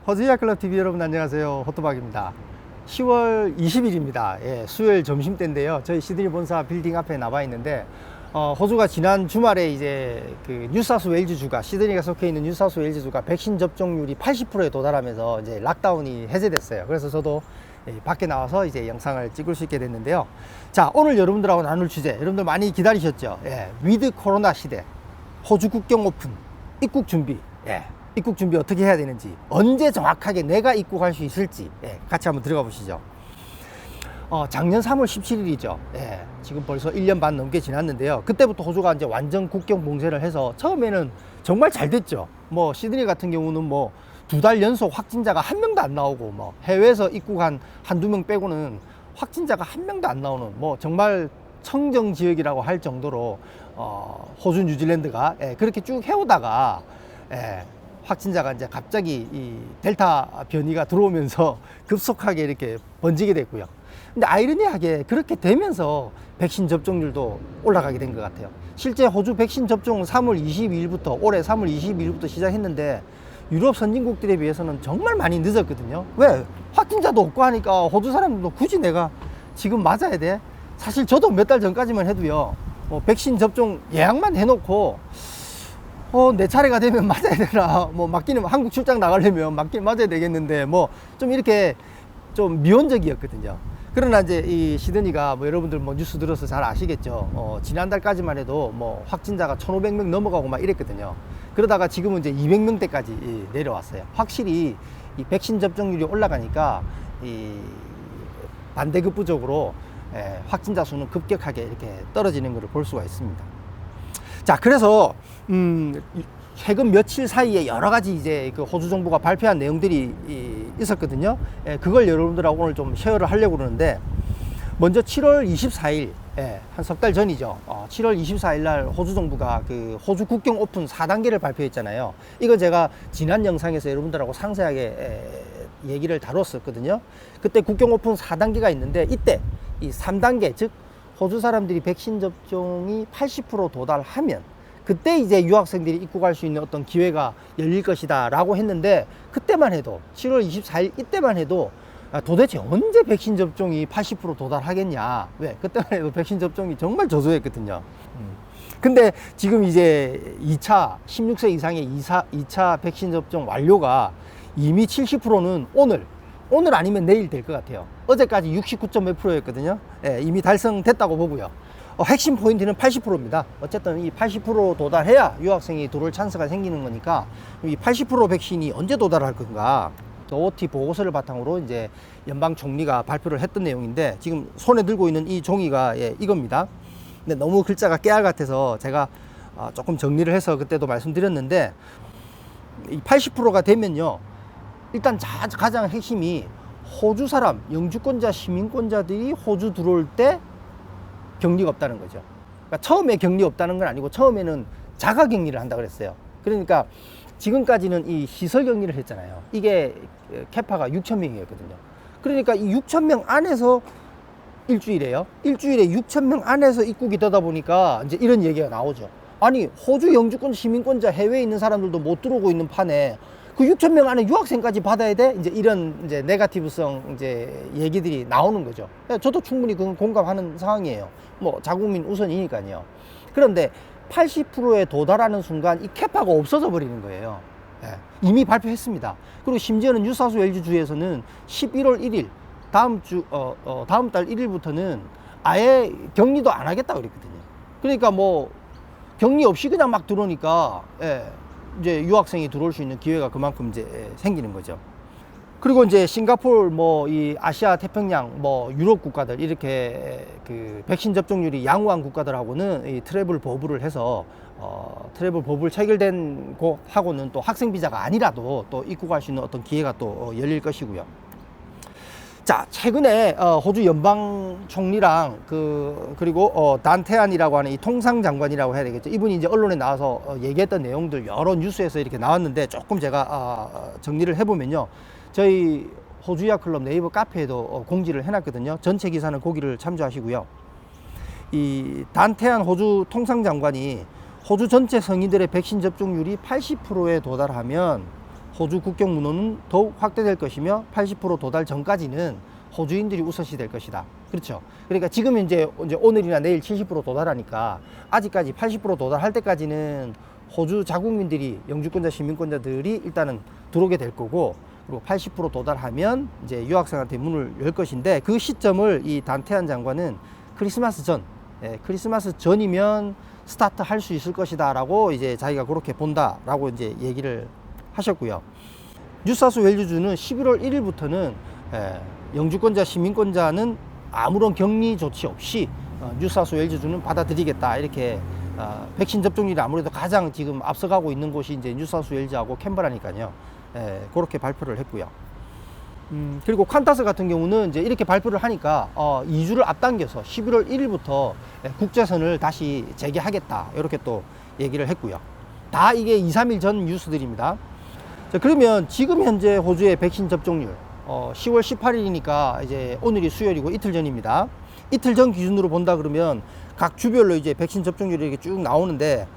호주야클럽 TV 여러분 안녕하세요. 호토박입니다. 10월 20일입니다. 예, 수요일 점심때인데요. 저희 시드니 본사 빌딩 앞에 나와 있는데 호주가 지난 주말에 이제 그 뉴사우스웨일즈주가 시드니가 속해 있는 뉴사우스웨일즈주가 백신 접종률이 80%에 도달하면서 이제 락다운이 해제됐어요. 그래서 저도 밖에 나와서 이제 영상을 찍을 수 있게 됐는데요. 자, 오늘 여러분들하고 나눌 주제, 여러분들 많이 기다리셨죠? 예, 위드 코로나 시대, 호주 국경 오픈, 입국 준비. 예, 입국 준비 어떻게 해야 되는지, 언제 정확하게 내가 입국할 수 있을지, 예, 같이 한번 들어가 보시죠. 작년 3월 17일이죠. 예, 지금 벌써 1년 반 넘게 지났는데요. 그때부터 호주가 이제 완전 국경 봉쇄를 해서 처음에는 정말 잘 됐죠. 뭐 시드니 같은 경우는 뭐 2달 연속 확진자가 한 명도 안 나오고, 뭐 해외에서 입국한 한두 명 빼고는 확진자가 한 명도 안 나오는 뭐 정말 청정 지역이라고 할 정도로 호주 뉴질랜드가 그렇게 쭉 해오다가 확진자가 이제 갑자기 이 델타 변이가 들어오면서 급속하게 이렇게 번지게 됐고요. 근데 아이러니하게 그렇게 되면서 백신 접종률도 올라가게 된 것 같아요. 실제 호주 백신 접종은 3월 22일부터 올해 3월 22일부터 시작했는데 유럽 선진국들에 비해서는 정말 많이 늦었거든요. 왜? 확진자도 없고 하니까 호주 사람들도 굳이 내가 지금 맞아야 돼? 사실 저도 몇 달 전까지만 해도요, 뭐 백신 접종 예약만 해놓고 내 차례가 되면 맞아야 되나, 뭐 맞기는 한국 출장 나가려면 맞긴 맞아야 되겠는데 뭐 좀 이렇게 좀 미온적이었거든요. 그러나 이제 이 시드니가 뭐 여러분들 뭐 뉴스 들어서 잘 아시겠죠. 지난달까지만 해도 뭐 확진자가 1,500명 넘어가고 막 이랬거든요. 그러다가 지금은 이제 200명대까지 내려왔어요. 확실히 이 백신 접종률이 올라가니까 이 반대급부적으로 확진자 수는 급격하게 이렇게 떨어지는 것을 볼 수가 있습니다. 자, 그래서 최근 며칠 사이에 여러 가지 이제 그 호주 정부가 발표한 내용들이 있었거든요. 그걸 여러분들하고 오늘 좀 쉐어를 하려고 그러는데, 먼저 7월 24일, 한 석 달 전이죠. 7월 24일 날 호주 정부가 그 호주 국경 오픈 4단계를 발표했잖아요. 이건 제가 지난 영상에서 여러분들하고 상세하게 얘기를 다뤘었거든요. 그때 국경 오픈 4단계가 있는데, 이때 이 3단계, 즉 호주 사람들이 백신 접종이 80% 도달하면 그때 이제 유학생들이 입국할 수 있는 어떤 기회가 열릴 것이다 라고 했는데, 그때만 해도 7월 24일 이때만 해도 도대체 언제 백신 접종이 80% 도달하겠냐. 왜? 그때만 해도 백신 접종이 정말 저조했거든요. 근데 지금 이제 2차 16세 이상의 2차 백신 접종 완료가 이미 70%는 오늘 아니면 내일 될 것 같아요. 어제까지 69.몇 %였거든요. 이미 달성됐다고 보고요. 핵심 포인트는 80%입니다. 어쨌든 이 80% 도달해야 유학생이 들어올 찬스가 생기는 거니까, 이 80% 백신이 언제 도달할 건가, OT 보고서를 바탕으로 이제 연방 총리가 발표를 했던 내용인데, 지금 손에 들고 있는 이 종이가 이겁니다. 근데 너무 글자가 깨알 같아서 제가 조금 정리를 해서 그때도 말씀드렸는데, 이 80%가 되면요, 일단 가장 핵심이 호주 사람, 영주권자, 시민권자들이 호주 들어올 때 격리가 없다는 거죠. 그러니까 처음에 격리 없다는 건 아니고, 처음에는 자가 격리를 한다 그랬어요. 그러니까 지금까지는 이 시설 격리를 했잖아요. 이게 캐파가 6,000명이었거든요. 그러니까 이 6,000명 안에서 일주일에 6,000명 안에서 입국이 되다 보니까 이제 이런 얘기가 나오죠. 아니, 호주 영주권 시민권자 해외에 있는 사람들도 못 들어오고 있는 판에 그 6,000명 안에 유학생까지 받아야 돼? 이제 이런 이제 네거티브성 이제 얘기들이 나오는 거죠. 저도 충분히 그건 공감하는 상황이에요. 뭐 자국민 우선이니까요. 그런데 80%에 도달하는 순간 이 캐파가 없어져 버리는 거예요. 이미 발표했습니다. 그리고 심지어는 뉴사우스웨일즈 주에서는 11월 1일 다음 달 1일부터는 아예 격리도 안 하겠다 그랬거든요. 그러니까 뭐 격리 없이 그냥 막 들어오니까 이제 유학생이 들어올 수 있는 기회가 그만큼 이제 생기는 거죠. 그리고 이제 싱가포르, 뭐 이 아시아 태평양, 뭐 유럽 국가들, 이렇게 그 백신 접종률이 양호한 국가들하고는 이 트래블 버블을 해서 트래블 버블 체결된 곳하고는 또 학생 비자가 아니라도 또 입국할 수 있는 어떤 기회가 또 열릴 것이고요. 자, 최근에 호주 연방 총리랑 그리고 단테안이라고 하는 이 통상장관이라고 해야 되겠죠. 이분이 이제 언론에 나와서 얘기했던 내용들 여러 뉴스에서 이렇게 나왔는데, 조금 제가 정리를 해보면요, 저희 호주야클럽 네이버 카페에도 공지를 해놨거든요. 전체 기사는 거기를 참조하시고요. 이 단테안 호주 통상장관이 호주 전체 성인들의 백신 접종률이 80%에 도달하면 호주 국경 문호는 더욱 확대될 것이며 80% 도달 전까지는 호주인들이 우선시 될 것이다. 그렇죠. 그러니까 지금 이제 오늘이나 내일 70% 도달하니까 아직까지 80% 도달할 때까지는 호주 자국민들이, 영주권자, 시민권자들이 일단은 들어오게 될 거고, 그리고 80% 도달하면 이제 유학생한테 문을 열 것인데, 그 시점을 이 단태한 장관은 크리스마스 전, 크리스마스 전이면 스타트 할 수 있을 것이다 라고 이제 자기가 그렇게 본다라고 이제 얘기를 하셨고요. 뉴사우스웨일즈주는 11월 1일부터는 영주권자, 시민권자는 아무런 격리 조치 없이 뉴사우스웨일즈주는 받아들이겠다, 이렇게 백신 접종률이 아무래도 가장 지금 앞서가고 있는 곳이 이제 뉴사우스웨일즈하고 캔버라니까요. 그렇게 발표를 했고요. 그리고 칸타스 같은 경우는 이제 이렇게 발표를 하니까 2주를 앞당겨서 11월 1일부터 국제선을 다시 재개하겠다, 이렇게 또 얘기를 했고요. 다 이게 2, 3일 전 뉴스들입니다. 자, 그러면 지금 현재 호주의 백신 접종률 10월 18일이니까 이제 오늘이 수요일이고 이틀 전입니다. 이틀 전 기준으로 본다 그러면 각 주별로 이제 백신 접종률이 이렇게 쭉 나오는데,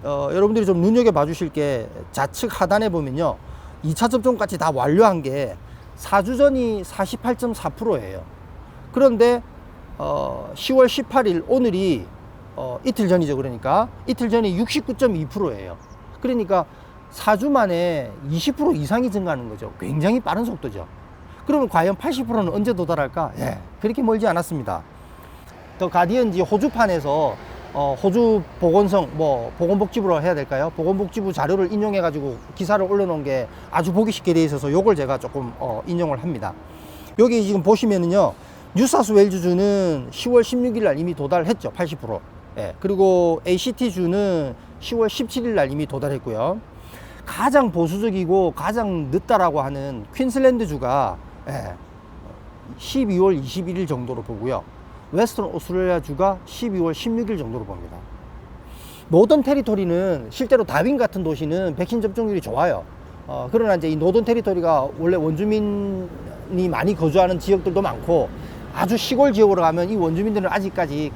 여러분들이 좀 눈여겨봐 주실 게 좌측 하단에 보면요, 2차 접종까지 다 완료한 게 4주 전이 48.4%예요. 그런데 10월 18일 오늘이 이틀 전이죠. 그러니까 이틀 전이 69.2%예요. 그러니까 4주 만에 20% 이상이 증가하는 거죠. 굉장히 빠른 속도죠. 그러면 과연 80%는 언제 도달할까? 그렇게 멀지 않았습니다. 더 가디언지 호주판에서 호주 보건성, 보건복지부로 해야 될까요? 보건복지부 자료를 인용해 가지고 기사를 올려놓은 게 아주 보기 쉽게 돼 있어서 요걸 제가 조금 인용을 합니다. 여기 지금 보시면은요, 뉴사우스웨일즈주는 10월 16일 날 이미 도달했죠. 80%. 그리고 ACT주는 10월 17일 날 이미 도달했고요. 가장 보수적이고 가장 늦다라고 하는 퀸슬랜드주가 12월 21일 정도로 보고요. 웨스턴 오스트레일리아주가 12월 16일 정도로 봅니다. 노던 테리토리는 실제로 다빈 같은 도시는 백신 접종률이 좋아요. 그러나 이제 이 노던 테리토리가 원래 원주민이 많이 거주하는 지역들도 많고, 아주 시골 지역으로 가면 이 원주민들은 아직까지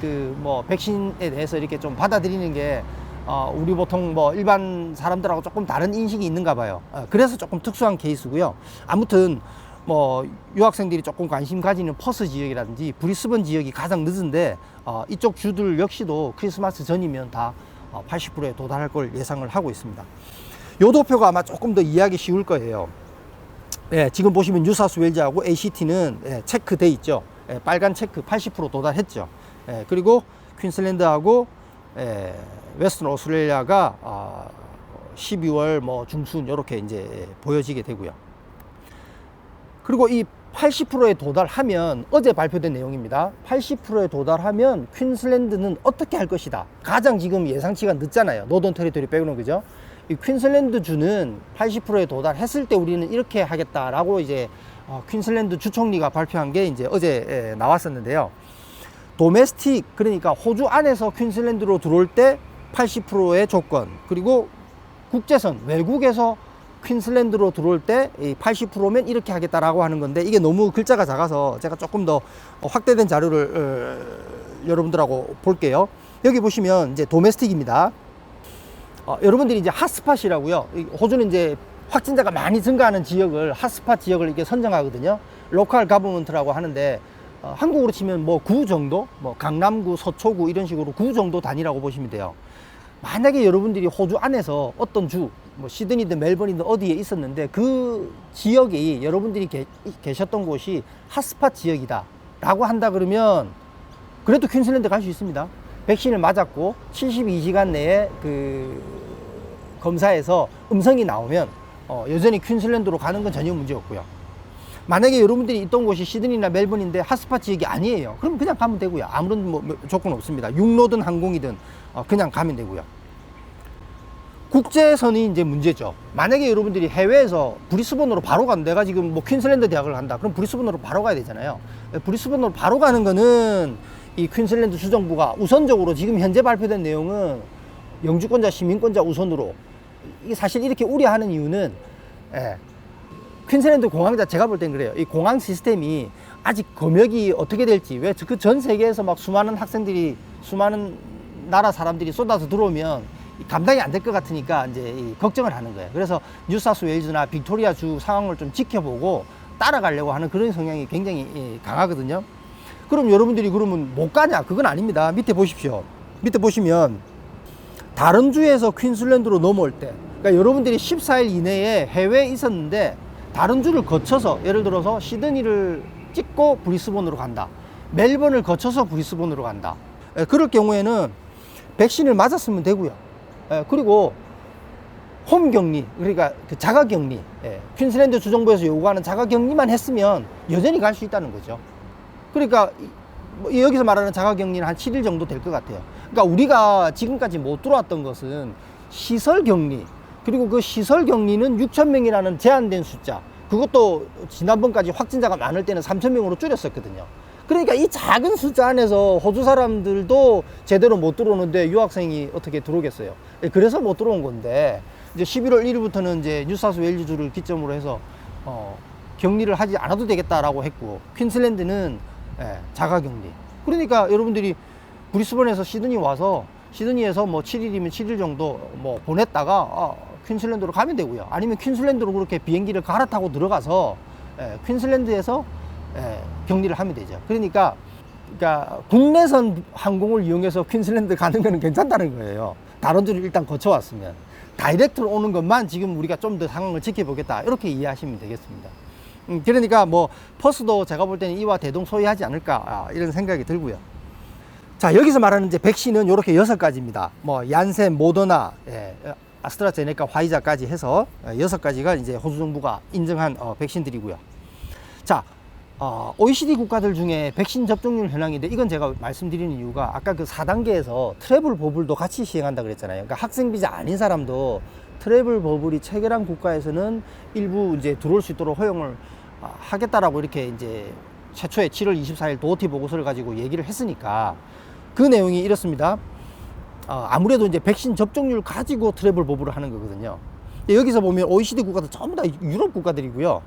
백신에 대해서 이렇게 좀 받아들이는 게 우리 보통 일반 사람들하고 조금 다른 인식이 있는가 봐요. 그래서 조금 특수한 케이스고요. 아무튼 유학생들이 조금 관심 가지는 퍼스 지역이라든지 브리스번 지역이 가장 늦은데, 이쪽 주들 역시도 크리스마스 전이면 다 80%에 도달할 걸 예상을 하고 있습니다. 요 도표가 아마 조금 더 이해하기 쉬울 거예요. 지금 보시면 뉴사우스웨일즈하고 ACT는 체크돼 있죠. 빨간 체크 80% 도달했죠. 그리고 퀸슬랜드하고 웨스턴 오스트레일리아가 12월 중순 이렇게 이제 보여지게 되고요. 그리고 이 80%에 도달하면, 어제 발표된 내용입니다. 80%에 도달하면 퀸슬랜드는 어떻게 할 것이다. 가장 지금 예상치가 늦잖아요. 노던 테리토리 빼고는, 그죠? 이 퀸슬랜드 주는 80%에 도달했을 때 우리는 이렇게 하겠다라고 이제 퀸슬랜드 주총리가 발표한 게 이제 어제 나왔었는데요. 도메스틱, 그러니까 호주 안에서 퀸슬랜드로 들어올 때 80%의 조건, 그리고 국제선, 외국에서 퀸슬랜드로 들어올 때 80%면 이렇게 하겠다라고 하는 건데, 이게 너무 글자가 작아서 제가 조금 더 확대된 자료를 여러분들하고 볼게요. 여기 보시면 이제 도메스틱입니다. 여러분들이 이제 핫스팟이라고요. 호주는 이제 확진자가 많이 증가하는 지역을, 핫스팟 지역을 이렇게 선정하거든요. 로컬 가버먼트라고 하는데, 한국으로 치면 구 정도, 강남구, 서초구 이런 식으로 구 정도 단위라고 보시면 돼요. 만약에 여러분들이 호주 안에서 어떤 주, 시드니든 멜버른이든 어디에 있었는데 그 지역이, 여러분들이 계셨던 곳이 핫스팟 지역이다 라고 한다 그러면, 그래도 퀸슬랜드 갈 수 있습니다. 백신을 맞았고 72시간 내에 검사에서 음성이 나오면 여전히 퀸슬랜드로 가는 건 전혀 문제 없고요. 만약에 여러분들이 있던 곳이 시드니나 멜번인데 핫스팟 지역이 아니에요. 그럼 그냥 가면 되고요. 아무런 조건 없습니다. 육로든 항공이든 그냥 가면 되고요. 국제선이 이제 문제죠. 만약에 여러분들이 해외에서 브리스번으로 바로 간다. 내가 지금 퀸슬랜드 대학을 간다. 그럼 브리스번으로 바로 가야 되잖아요. 브리스번으로 바로 가는 거는 이 퀸슬랜드 주정부가 우선적으로 지금 현재 발표된 내용은 영주권자, 시민권자 우선으로, 이게 사실 이렇게 우려하는 이유는 퀸슬랜드 공항 자체가 볼 땐 그래요. 이 공항 시스템이 아직 검역이 어떻게 될지, 왜 그 전 세계에서 막 수많은 학생들이, 수많은 나라 사람들이 쏟아서 들어오면 감당이 안 될 것 같으니까 이제 걱정을 하는 거예요. 그래서 뉴사우스웨일즈나 빅토리아 주 상황을 좀 지켜보고 따라가려고 하는 그런 성향이 굉장히 강하거든요. 그럼 여러분들이 그러면 못 가냐? 그건 아닙니다. 밑에 보십시오. 밑에 보시면 다른 주에서 퀸즐랜드로 넘어올 때, 그러니까 여러분들이 14일 이내에 해외에 있었는데 다른 주를 거쳐서, 예를 들어서 시드니를 찍고 브리스번으로 간다, 멜번을 거쳐서 브리스번으로 간다, 그럴 경우에는 백신을 맞았으면 되고요. 그리고 홈 격리, 그러니까 그 자가 격리, 퀸즐랜드 주정부에서 요구하는 자가 격리만 했으면 여전히 갈 수 있다는 거죠. 그러니까 여기서 말하는 자가 격리는 한 7일 정도 될 것 같아요. 그러니까 우리가 지금까지 못 들어왔던 것은 시설 격리, 그리고 그 시설 격리는 6,000명이라는 제한된 숫자, 그것도 지난번까지 확진자가 많을 때는 3,000명으로 줄였었거든요. 그러니까 이 작은 숫자 안에서 호주 사람들도 제대로 못 들어오는데 유학생이 어떻게 들어오겠어요? 그래서 못 들어온 건데, 이제 11월 1일부터는 이제 뉴사우스웨일즈주를 기점으로 해서 격리를 하지 않아도 되겠다라고 했고, 퀸즐랜드는 자가격리. 그러니까 여러분들이 브리스번에서 시드니 와서 시드니에서 뭐 7일이면 7일 정도 뭐 보냈다가 퀸즐랜드로 가면 되고요. 아니면 퀸즐랜드로 그렇게 비행기를 갈아타고 들어가서 퀸즐랜드에서 격리를 하면 되죠. 그러니까 국내선 항공을 이용해서 퀸즐랜드 가는 거는 괜찮다는 거예요. 다른 주를 일단 거쳐왔으면. 다이렉트로 오는 것만 지금 우리가 좀 더 상황을 지켜보겠다, 이렇게 이해하시면 되겠습니다. 그러니까 뭐 퍼스도 제가 볼 때는 이와 대동소이하지 않을까, 이런 생각이 들고요. 자, 여기서 말하는 이제 백신은 이렇게 6가지입니다. 뭐 얀센, 모더나, 아스트라제네카, 화이자까지 해서 6가지가 이제 호주 정부가 인정한 백신들이고요. 자, OECD 국가들 중에 백신 접종률 현황인데, 이건 제가 말씀드리는 이유가 아까 그 4단계에서 트래블 버블도 같이 시행한다 그랬잖아요. 그러니까 학생 비자 아닌 사람도 트래블 버블이 체결한 국가에서는 일부 이제 들어올 수 있도록 허용을 하겠다라고 이렇게 이제 최초에 7월 24일 도어티 보고서를 가지고 얘기를 했으니까 그 내용이 이렇습니다. 아무래도 이제 백신 접종률 가지고 트래블 버블을 하는 거거든요. 여기서 보면 OECD 국가들 전부 다 유럽 국가들이고요.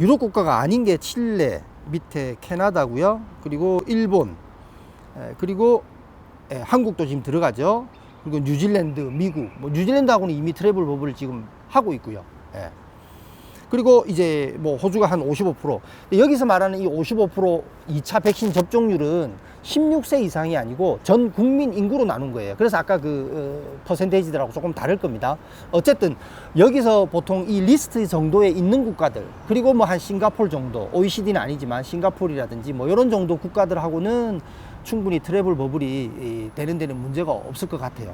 유럽 국가가 아닌 게 칠레, 밑에 캐나다고요. 그리고 일본, 그리고 한국도 지금 들어가죠. 그리고 뉴질랜드, 미국, 뭐 뉴질랜드하고는 이미 트래블 버블을 지금 하고 있고요. 그리고 이제 뭐 호주가 한 55%. 여기서 말하는 이 55% 2차 백신 접종률은 16세 이상이 아니고 전 국민 인구로 나눈 거예요. 그래서 아까 그 퍼센테이지들하고 조금 다를 겁니다. 어쨌든 여기서 보통 이 리스트 정도에 있는 국가들, 그리고 뭐 한 싱가포르 정도, OECD는 아니지만 싱가포르라든지 뭐 이런 정도 국가들하고는 충분히 트래블 버블이 되는 데는 문제가 없을 것 같아요.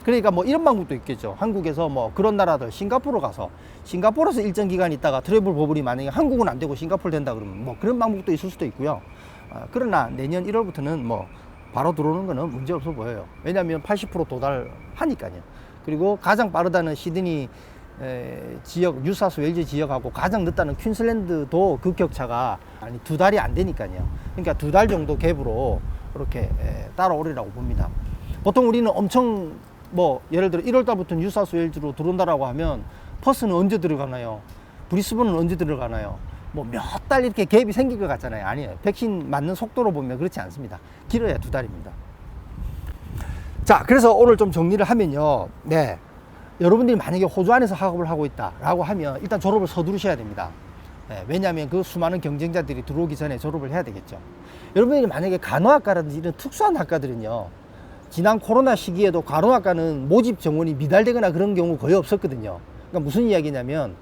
그러니까 뭐 이런 방법도 있겠죠. 한국에서 뭐 그런 나라들, 싱가포르 가서 싱가포르에서 일정 기간 있다가 트래블 버블이 만약에 한국은 안 되고 싱가포르 된다 그러면 뭐 그런 방법도 있을 수도 있고요. 그러나 내년 1월부터는 뭐 바로 들어오는 거는 문제 없어 보여요. 왜냐하면 80% 도달하니까요. 그리고 가장 빠르다는 시드니 지역, 뉴사우스웨일즈 지역하고 가장 늦다는 퀸즐랜드도 그 격차가 2달이 안 되니까요. 그러니까 2달 정도 갭으로 이렇게 따라오리라고 봅니다. 보통 우리는 엄청 뭐 예를 들어 1월 달부터 뉴사우스웨일즈로 들어온다라고 하면 퍼스는 언제 들어가나요? 브리스번은 언제 들어가나요? 뭐 몇 달 이렇게 갭이 생길 것 같잖아요. 아니에요. 백신 맞는 속도로 보면 그렇지 않습니다. 길어야 2달입니다. 자, 그래서 오늘 좀 정리를 하면요. 네. 여러분들이 만약에 호주 안에서 학업을 하고 있다라고 하면 일단 졸업을 서두르셔야 됩니다. 네, 왜냐하면 그 수많은 경쟁자들이 들어오기 전에 졸업을 해야 되겠죠. 여러분들이 만약에 간호학과라든지 이런 특수한 학과들은요, 지난 코로나 시기에도 간호학과는 모집 정원이 미달되거나 그런 경우 거의 없었거든요. 그러니까 무슨 이야기냐면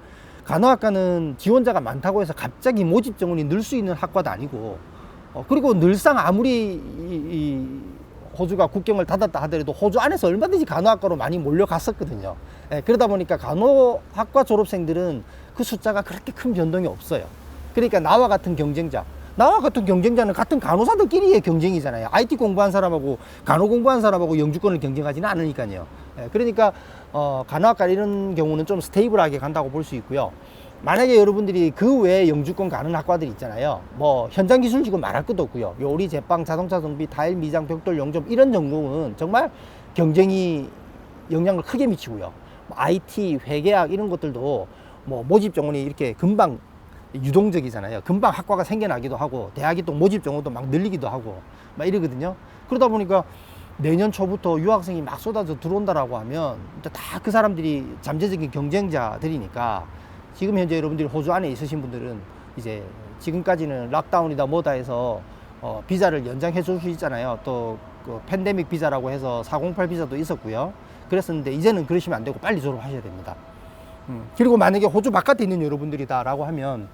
간호학과는 지원자가 많다고 해서 갑자기 모집 정원이 늘 수 있는 학과도 아니고, 그리고 늘상 아무리 호주가 국경을 닫았다 하더라도 호주 안에서 얼마든지 간호학과로 많이 몰려갔었거든요. 그러다 보니까 간호학과 졸업생들은 그 숫자가 그렇게 큰 변동이 없어요. 그러니까 나와 같은 경쟁자는 같은 간호사들끼리의 경쟁이잖아요. IT 공부한 사람하고 간호 공부한 사람하고 영주권을 경쟁하지는 않으니까요. 그러니까 간호학과 이런 경우는 좀 스테이블하게 간다고 볼 수 있고요. 만약에 여러분들이 그 외에 영주권 가는 학과들 있잖아요. 뭐 현장 기술직은 말할 것도 없고요. 요리, 제빵, 자동차 정비, 타일, 미장, 벽돌, 용접 이런 전공은 정말 경쟁이 영향을 크게 미치고요. IT, 회계학 이런 것들도 뭐 모집 정원이 이렇게 금방 유동적이잖아요. 금방 학과가 생겨나기도 하고 대학이 또 모집 정원도 막 늘리기도 하고 막 이러거든요. 그러다 보니까 내년 초부터 유학생이 막 쏟아져 들어온다라고 하면 다 그 사람들이 잠재적인 경쟁자들이니까 지금 현재 여러분들이 호주 안에 있으신 분들은 이제 지금까지는 락다운이다 뭐다 해서 비자를 연장해 줄 수 있잖아요. 또 그 팬데믹 비자라고 해서 408 비자도 있었고요. 그랬었는데 이제는 그러시면 안 되고 빨리 졸업하셔야 됩니다. 그리고 만약에 호주 바깥에 있는 여러분들이다라고 하면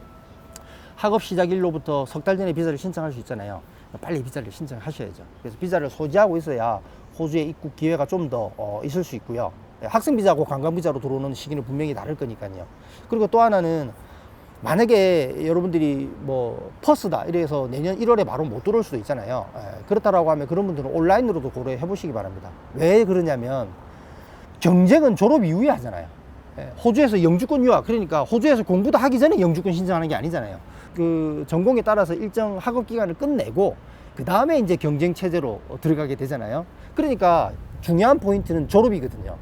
학업 시작일로부터 석 달 전에 비자를 신청할 수 있잖아요. 빨리 비자를 신청하셔야죠. 그래서 비자를 소지하고 있어야 호주에 입국 기회가 좀 더 있을 수 있고요. 학생 비자하고 관광 비자로 들어오는 시기는 분명히 다를 거니까요. 그리고 또 하나는 만약에 여러분들이 뭐 퍼스다 이래서 내년 1월에 바로 못 들어올 수도 있잖아요. 그렇다라고 하면 그런 분들은 온라인으로도 고려해 보시기 바랍니다. 왜 그러냐면 경쟁은 졸업 이후에 하잖아요. 호주에서 영주권 유학, 그러니까 호주에서 공부도 하기 전에 영주권 신청하는 게 아니잖아요. 그 전공에 따라서 일정 학업 기간을 끝내고 그 다음에 이제 경쟁 체제로 들어가게 되잖아요. 그러니까 중요한 포인트는 졸업이거든요.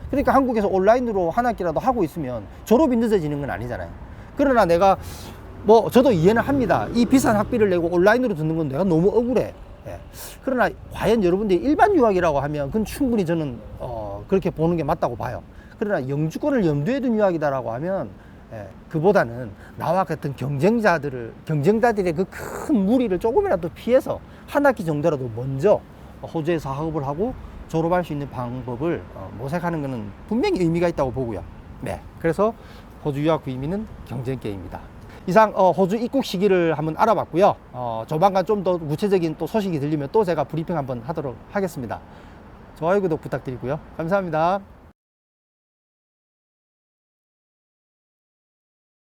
그러니까 한국에서 온라인으로 한 학기라도 하고 있으면 졸업이 늦어지는 건 아니잖아요. 그러나 내가 뭐 저도 이해는 합니다. 이 비싼 학비를 내고 온라인으로 듣는 건 내가 너무 억울해. 그러나 과연 여러분들이 일반 유학이라고 하면 그건 충분히 저는 그렇게 보는 게 맞다고 봐요. 그러나 영주권을 염두에 둔 유학이다라고 하면 그보다는 나와 같은 경쟁자들의 그 큰 무리를 조금이라도 피해서 한 학기 정도라도 먼저 호주에서 학업을 하고 졸업할 수 있는 방법을 모색하는 것은 분명히 의미가 있다고 보고요. 네, 그래서 호주 유학 구입민은 경쟁계입니다. 이상 호주 입국 시기를 한번 알아봤고요. 조만간 좀 더 구체적인 또 소식이 들리면 또 제가 브리핑 한번 하도록 하겠습니다. 좋아요, 구독 부탁드리고요. 감사합니다.